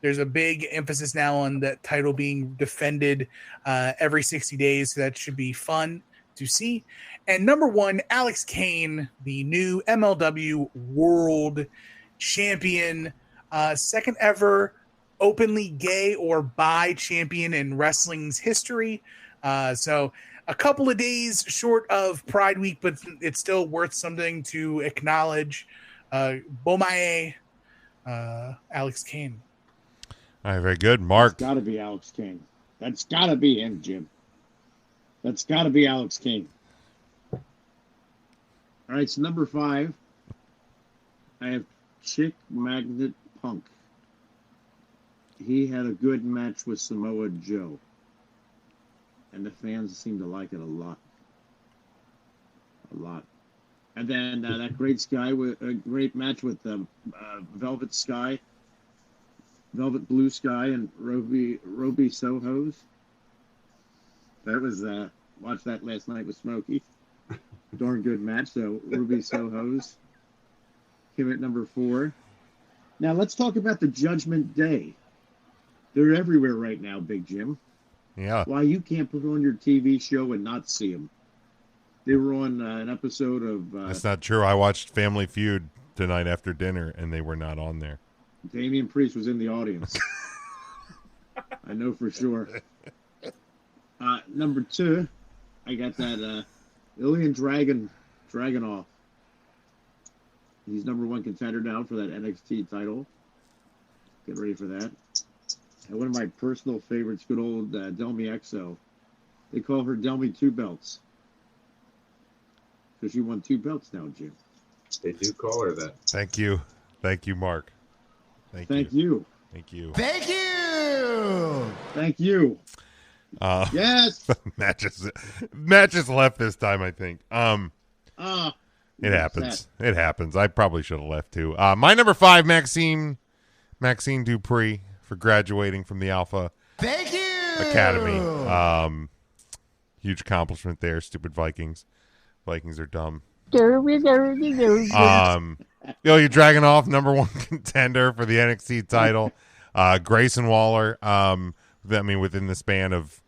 There's a big emphasis now on that title being defended every 60 days, so that should be fun to see. And number 1, Alex Kane, the new MLW World Champion, second ever openly gay or bi champion in wrestling's history. So a couple of days short of Pride Week, but it's still worth something to acknowledge. Bomaye, Alex Kane. All right, very good. Mark. That's got to be Alex Kane. That's got to be him, Jim. That's got to be Alex Kane. All right, so number 5, I have Chick Magnet Punk. He had a good match with Samoa Joe, and the fans seem to like it a lot. A lot. And then that great Sky with a great match with Velvet Blue Sky, and Roby Sohos. That was watched that last night with Smokey. Darn good match. So Ruby Sohos came at number 4. Now let's talk about the Judgment Day. They're everywhere right now, Big Jim. Yeah. Why you can't put on your TV show and not see them? They were on an episode of. That's not true. I watched Family Feud tonight after dinner, and they were not on there. Damian Priest was in the audience. I know for sure. Number 2, I got that Ilya Dragunov. He's number 1 contender now for that NXT title. Get ready for that. And one of my personal favorites, good old Delmy Exo. They call her Delmy 2 Belts. Because she won 2 belts now, Jim. They do call her that. Thank you. Thank you, Mark. Thank you. Thank you. Thank you. Thank you. Yes. matches left this time, I think. It happens. Sad. It happens. I probably should have left too. My number 5, Maxine Dupree, for graduating from the Alpha Thank you. Academy. Huge accomplishment there. Stupid Vikings. Vikings are dumb. You're dragging off number 1 contender for the NXT title. Grayson Waller. Within the span of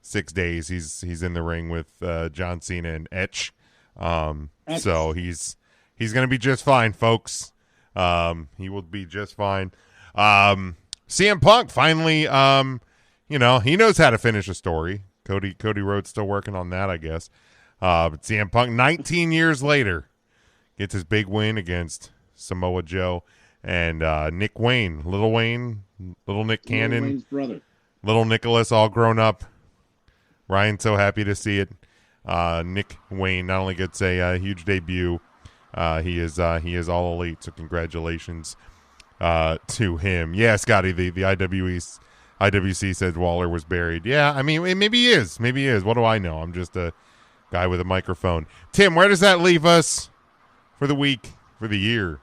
6 days, he's in the ring with John Cena and Etch. So he's going to be just fine, folks. He will be just fine. CM Punk finally, he knows how to finish a story. Cody Rhodes still working on that, I guess. But CM Punk, 19 years later, gets his big win against Samoa Joe and Nick Wayne, Little Nick Cannon, Wayne's brother. Little Nicholas, all grown up. Ryan's so happy to see it. Nick Wayne not only gets a huge debut, he is all elite. So congratulations to him. Yeah, Scotty, the IWC said Waller was buried. Yeah, I mean, maybe he is. Maybe he is. What do I know? I'm just a guy with a microphone. Tim, where does that leave us for the week, for the year?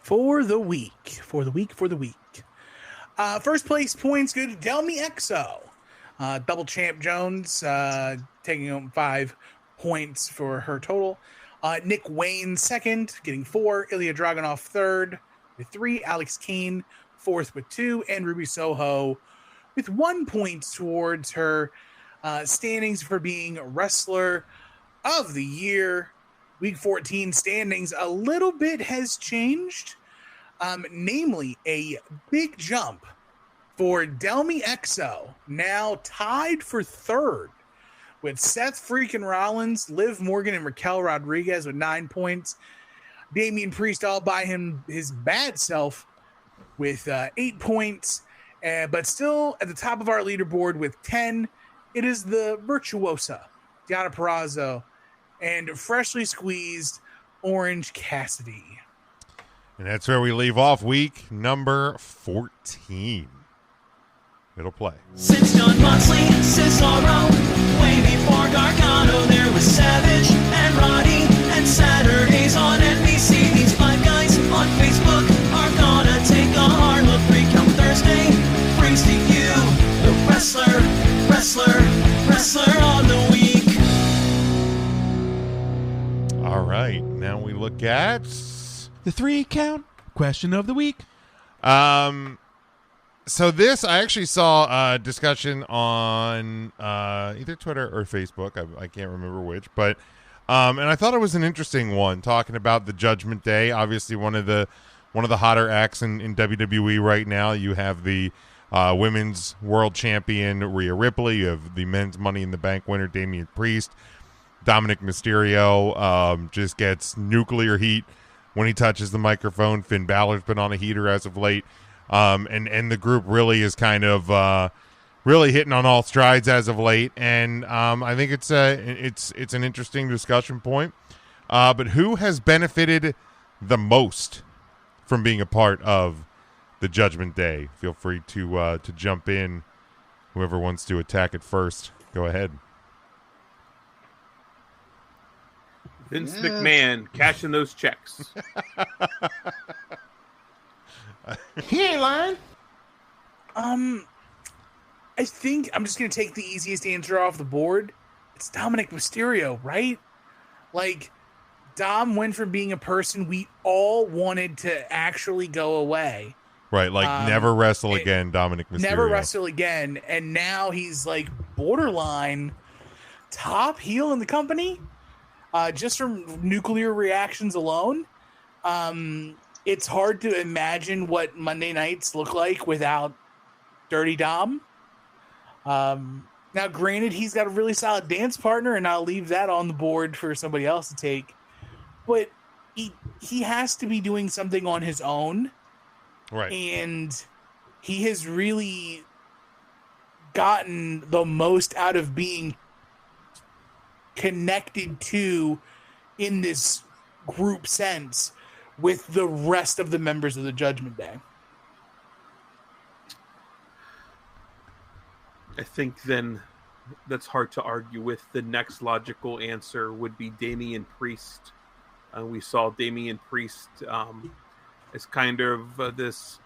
For the week. First place points go to Delmy Exo. Double champ Jones taking home 5 points for her total. Nick Wayne second, getting 4. Ilya Dragunov third with 3. Alex Keane fourth with 2. And Ruby Soho with 1 point towards her standings for being Wrestler of the Year. Week 14 standings, a little bit has changed. Namely, a big jump for Delmy Exo, now tied for 3rd with Seth freaking Rollins, Liv Morgan, and Raquel Rodriguez with 9 points. Damian Priest all by his bad self with 8 points, but still at the top of our leaderboard with 10. It is the virtuosa, Deonna Purrazzo, and freshly squeezed Orange Cassidy. And that's where we leave off week number 14. It'll play. Since John Moxley and Cesaro, way before Gargano, there was Savage and Roddy, and Saturdays on NBC. These 5 guys on Facebook are gonna take a hard look. Recount Thursday brings to you the wrestler on the week. All right, now we look at the 3 count question of the week. So this, I actually saw a discussion on either Twitter or Facebook. I can't remember which, but and I thought it was an interesting one, talking about the Judgment Day. Obviously, one of the hotter acts in WWE right now. You have the women's world champion Rhea Ripley. You have the men's Money in the Bank winner Damian Priest. Dominic Mysterio just gets nuclear heat when he touches the microphone. Finn Balor's been on a heater as of late. And the group really is kind of really hitting on all strides as of late, and I think it's an interesting discussion point. But who has benefited the most from being a part of the Judgment Day? Feel free to jump in. Whoever wants to attack it first, go ahead. Vince McMahon cashing those checks. He ain't lying. I think I'm just going to take the easiest answer off the board. It's Dominic Mysterio, right? Like, Dom went from being a person we all wanted to actually go away. Right, like never wrestle again, Dominic Mysterio. Never wrestle again, and now he's like borderline top heel in the company, just from nuclear reactions alone. It's hard to imagine what Monday nights look like without Dirty Dom. Now, granted, he's got a really solid dance partner, and I'll leave that on the board for somebody else to take. But he has to be doing something on his own. Right. And he has really gotten the most out of being connected to, in this group sense, with the rest of the members of the Judgment Day. I think then that's hard to argue with. The next logical answer would be Damian Priest. We saw Damian Priest as kind of this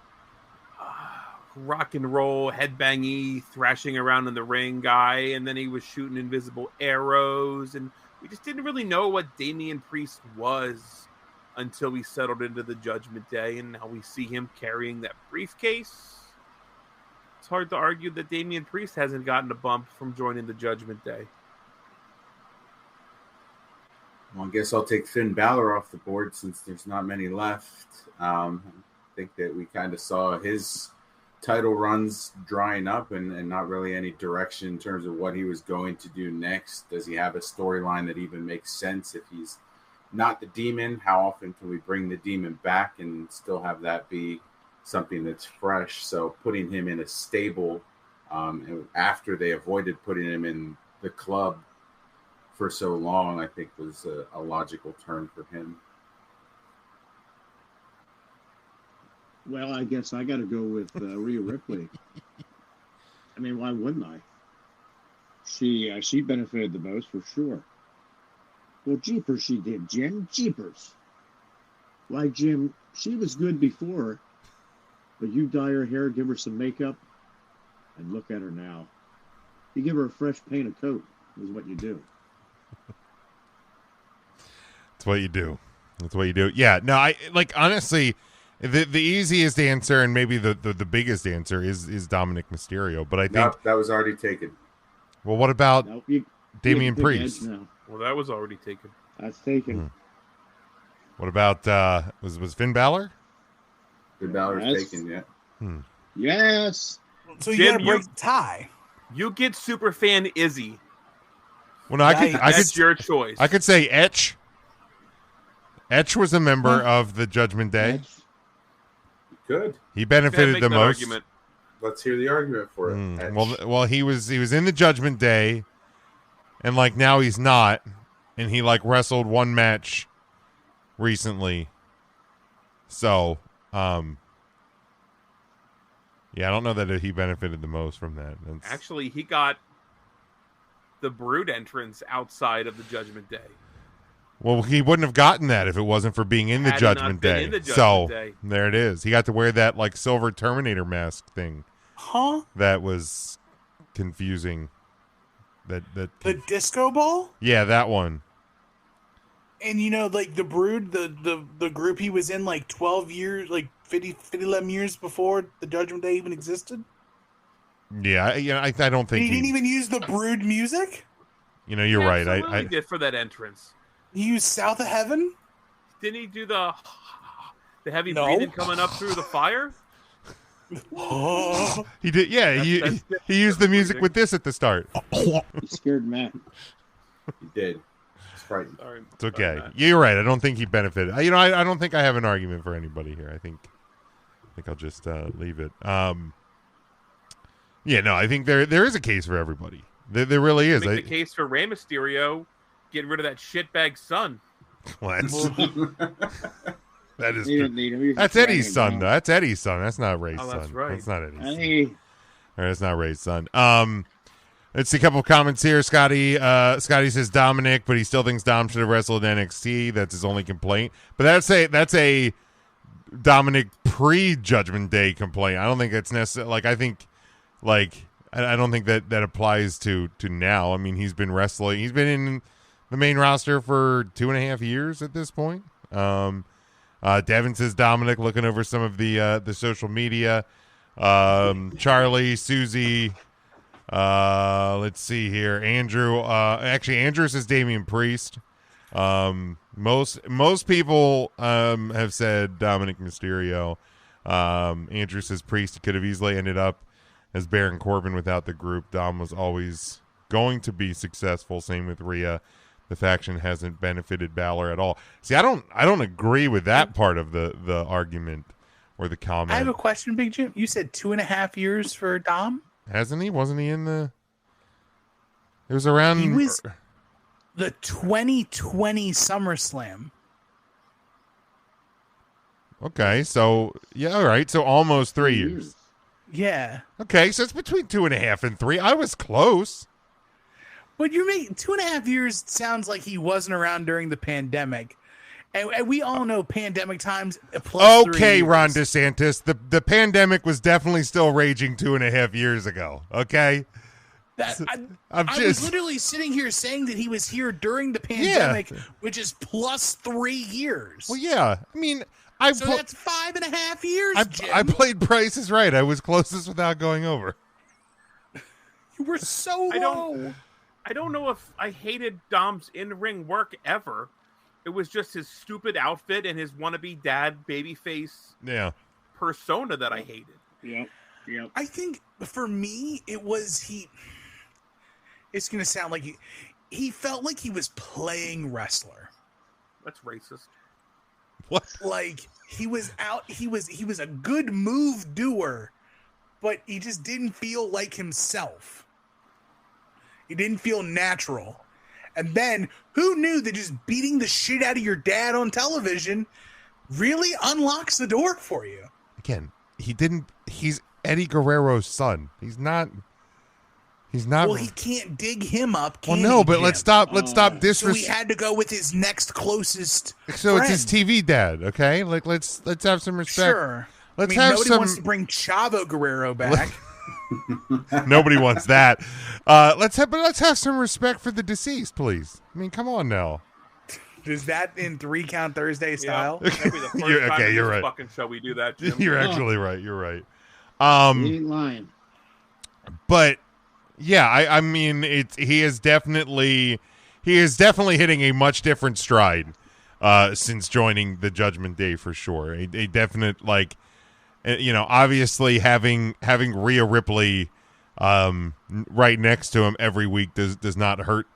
rock and roll, headbangy, thrashing around in the ring guy, and then he was shooting invisible arrows, and we just didn't really know what Damian Priest was until we settled into the Judgment Day, and now we see him carrying that briefcase. It's hard to argue that Damian Priest hasn't gotten a bump from joining the Judgment Day. Well, I guess I'll take Finn Balor off the board since there's not many left. I think that we kind of saw his title runs drying up and not really any direction in terms of what he was going to do next. Does he have a storyline that even makes sense? If he's not the Demon, how often can we bring the Demon back and still have that be something that's fresh? So putting him in a stable after they avoided putting him in the club for so long, I think was a logical turn for him. Well, I guess I got to go with Rhea Ripley. I mean, why wouldn't I? She benefited the most for sure. Well, jeepers, she did, Jim. Jeepers. Why, Jim, she was good before, but you dye her hair, give her some makeup, and look at her now. You give her a fresh paint of coat is what you do. That's what you do. That's what you do. Yeah, no, I like honestly, the easiest answer and maybe the biggest answer is Dominic Mysterio, but I think that was already taken. Well, what about Damian Priest? Well, that was already taken. That's taken. What about was Finn Balor? Finn Balor's taken, yeah. Yes. So you gotta break the tie. You get Superfan Izzy. Well, no, I could. That's your choice. I could say Etch. Etch was a member of the Judgment Day. Good. He benefited the most. Argument. Let's hear the argument for it. Well, he was in the Judgment Day, and like now he's not, and he like wrestled one match recently. So, yeah, I don't know that he benefited the most from that. Actually, he got the Brood entrance outside of the Judgment Day. Well, he wouldn't have gotten that if it wasn't for being in the Judgment Day. So there it is. He got to wear that like silver Terminator mask thing. Huh? That was confusing. That the disco ball? Yeah, that one. And you know, like the Brood, the group he was in like 12 years, like 11 years before the Judgment Day even existed. Yeah, I don't think he didn't even use the Brood music. You know, you're right. I did for that entrance. He used South of Heaven. Didn't he do the heavy breathing coming up through the fire? He did. Yeah, he used the music with this at the start. He scared Matt. He did. It's frightening. It's okay. You're right. I don't think he benefited. I don't think I have an argument for anybody here. I think I'll just leave it. Yeah, no, I think there is a case for everybody. There really is. Make the case for Rey Mysterio getting rid of that shitbag son. Well, that is true. That's Eddie's son, though. That's Eddie's son. That's not Ray's son. That's right. That's not Eddie's son. Hey. That's not Ray's son. Let's see a couple of comments here. Scotty says Dominic, but he still thinks Dom should have wrestled in NXT. That's his only complaint. But that's a Dominic pre-Judgment Day complaint. I don't think it's necessary. I don't think that applies to now. I mean, he's been wrestling. He's been in the main roster for 2.5 years at this point. Devin says Dominic, looking over some of the social media. Charlie, Susie. Let's see here. Andrew. Andrew says Damian Priest. Most people have said Dominic Mysterio. Andrew says Priest could have easily ended up as Baron Corbin without the group. Dom was always going to be successful. Same with Rhea. The faction hasn't benefited Balor at all. See, I don't agree with that part of the argument or the comment. I have a question, Big Jim. You said 2.5 years for Dom? Hasn't he? Wasn't he in the... It was around... He was the 2020 SummerSlam. Okay, so... Yeah, all right. So almost 3 years. Yeah. Okay, so it's between 2.5 and 3. I was close. But you're making 2.5 years sounds like he wasn't around during the pandemic. And we all know pandemic times plus 3 years. Ron DeSantis, the pandemic was definitely still raging 2.5 years ago. Okay, I was literally sitting here saying that he was here during the pandemic, which is plus 3 years. Well, yeah, I mean, so that's 5.5 years. Jim. I played Price is Right. I was closest without going over. You were so low. I don't know if I hated Dom's in-ring work ever. It was just his stupid outfit and his wannabe dad babyface persona that I hated. Yep. I think for me, it was it's going to sound like he felt like he was playing wrestler. That's racist. What? Like he was a good move doer, but he just didn't feel like himself. He didn't feel natural. And then, who knew that just beating the shit out of your dad on television really unlocks the door for you? Again, he's Eddie Guerrero's son. He's not. Well, he can't dig him up. Well, no, but let's stop disrespect. So he had to go with his next closest. So friend. it's his TV dad, okay? Like let's have some respect. Sure. Nobody wants to bring Chavo Guerrero back. Nobody wants that. Let's have some respect for the deceased, please. I mean, come on now. Is that in 3 Count Thursday style? That'd be the first time in you're this right. fucking show we do that, Jim. You're actually right. You're right. He ain't lying. But yeah, I mean, he is definitely hitting a much different stride since joining the Judgment Day for sure. A definite obviously having Rhea Ripley right next to him every week does not hurt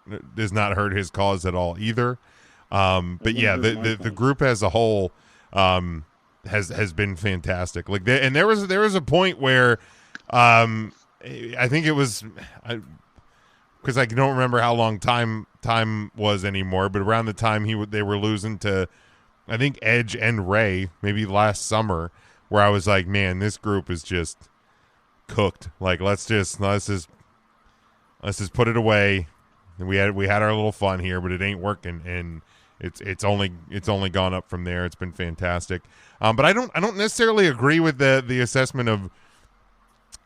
his cause at all either. But yeah, the group as a whole has been fantastic. And there was a point where I think it was because I don't remember how long time was anymore, but around the time they were losing to I think Edge and Ray maybe last summer, where I was like, man, this group is just cooked. Like let's just put it away. We had our little fun here, but it ain't working, and it's only gone up from there. It's been fantastic. But I don't necessarily agree with the assessment of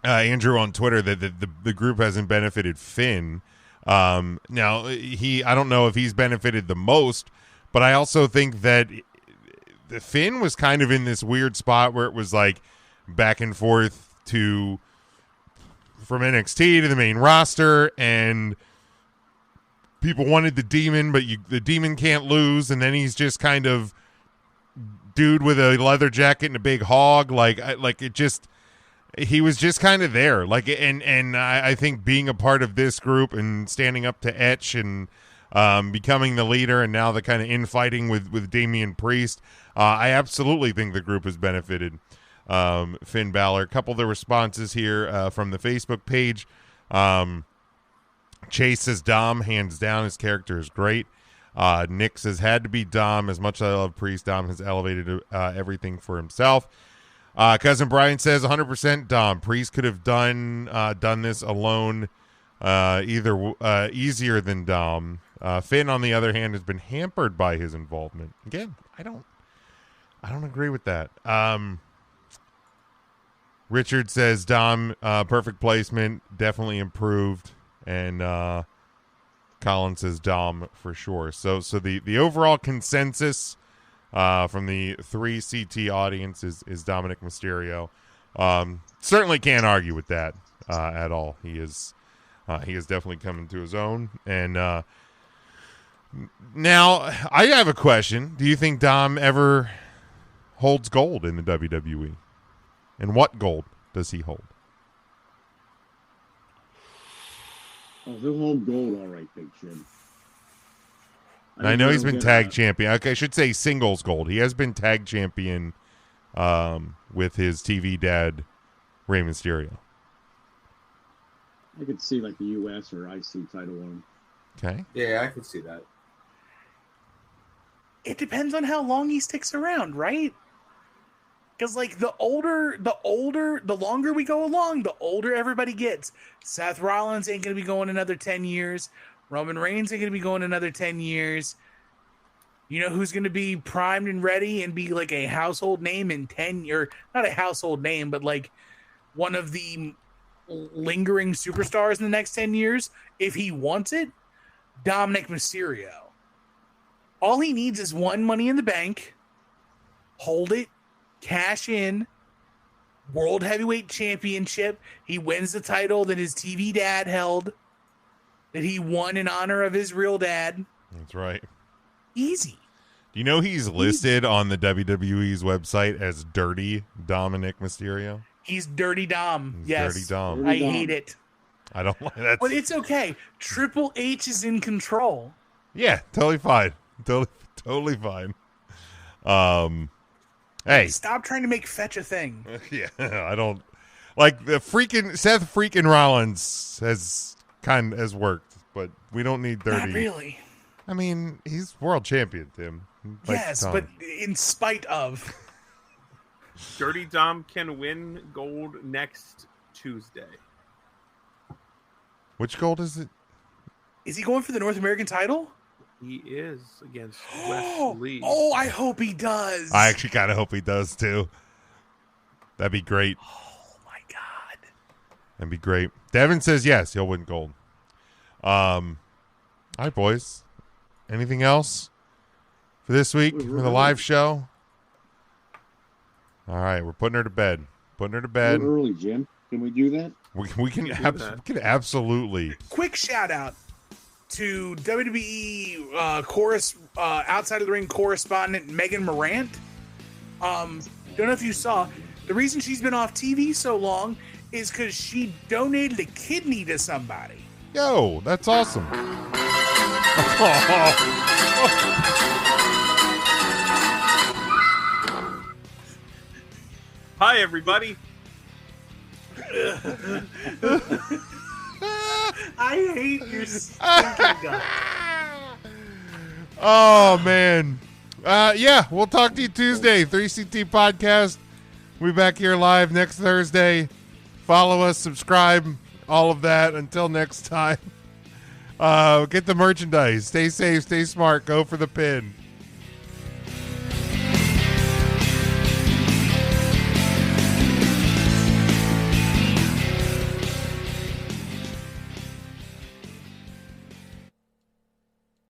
Andrew on Twitter that the group hasn't benefited Finn. Now I don't know if he's benefited the most, but I also think that the Finn was kind of in this weird spot where it was like back and forth from NXT to the main roster, and people wanted the Demon, but the Demon can't lose, and then he's just kind of dude with a leather jacket and a big hog, he was just kind of there, and I think being a part of this group and standing up to Etch and becoming the leader, and now the kind of infighting with Damian Priest, I absolutely think the group has benefited Finn Balor. A couple of the responses here from the Facebook page. Chase says Dom, hands down, his character is great. Nick says had to be Dom. As much as I love Priest, Dom has elevated everything for himself. Cousin Brian says 100% Dom. Priest could have done this alone easier than Dom. Finn, on the other hand, has been hampered by his involvement. Again, I don't agree with that. Richard says Dom, perfect placement, definitely improved, and Colin says Dom for sure. So the overall consensus from the 3CT audience is Dominic Mysterio. Certainly can't argue with that at all. He is definitely coming to his own. And now I have a question. Do you think Dom ever holds gold in the WWE? And what gold does he hold? Oh, he'll hold gold, all right, Big Jim. I know he's been tag champion. Okay, I should say singles gold. He has been tag champion with his TV dad, Rey Mysterio. I could see like the U.S. or IC title one. Okay. Yeah, I could see that. It depends on how long he sticks around, right? Because like the longer we go along, the older everybody gets. Seth Rollins ain't gonna be going another 10 years. Roman Reigns ain't gonna be going another 10 years. You know who's gonna be primed and ready and be like a household name in 10 years? Not a household name, but like one of the lingering superstars in the next 10 years, if he wants it. Dominic Mysterio. All he needs is one Money in the Bank, hold it, cash in, World Heavyweight Championship. He wins the title that his TV dad held, that he won in honor of his real dad. That's right. Easy. Do you know he's listed on the WWE's website as Dirty Dominic Mysterio? He's Dirty Dom. Yes. Dirty Dom. I hate it. I don't like that. But it's okay. Triple H is in control. Yeah, totally fine. Totally fine. Hey, stop trying to make fetch a thing. Yeah, I don't like the freaking Seth freaking Rollins has worked, but we don't need 30. Not really. I mean, he's world champion, Tim. Like yes, Tom. but in spite of. Dirty Dom can win gold next Tuesday. Which gold is it? Is he going for the North American title? He is against Wes Lee. Oh, I hope he does. I actually kind of hope he does too. That'd be great. Oh my God. That'd be great. Devin says yes, he'll win gold. All right, boys. Anything else for this week for the live show? All right, we're putting her to bed. Putting her to bed. A little early, Jim. Can we do that? We can absolutely. Quick shout out to WWE outside of the ring correspondent Megan Morant. Don't know if you saw, the reason she's been off TV so long is because she donated a kidney to somebody. Yo, that's awesome. Hi, everybody. I hate your stinking gut. Oh, man. Yeah, we'll talk to you Tuesday. 3CT Podcast. We'll be back here live next Thursday. Follow us, subscribe, all of that. Until next time. Get the merchandise. Stay safe, stay smart. Go for the pin.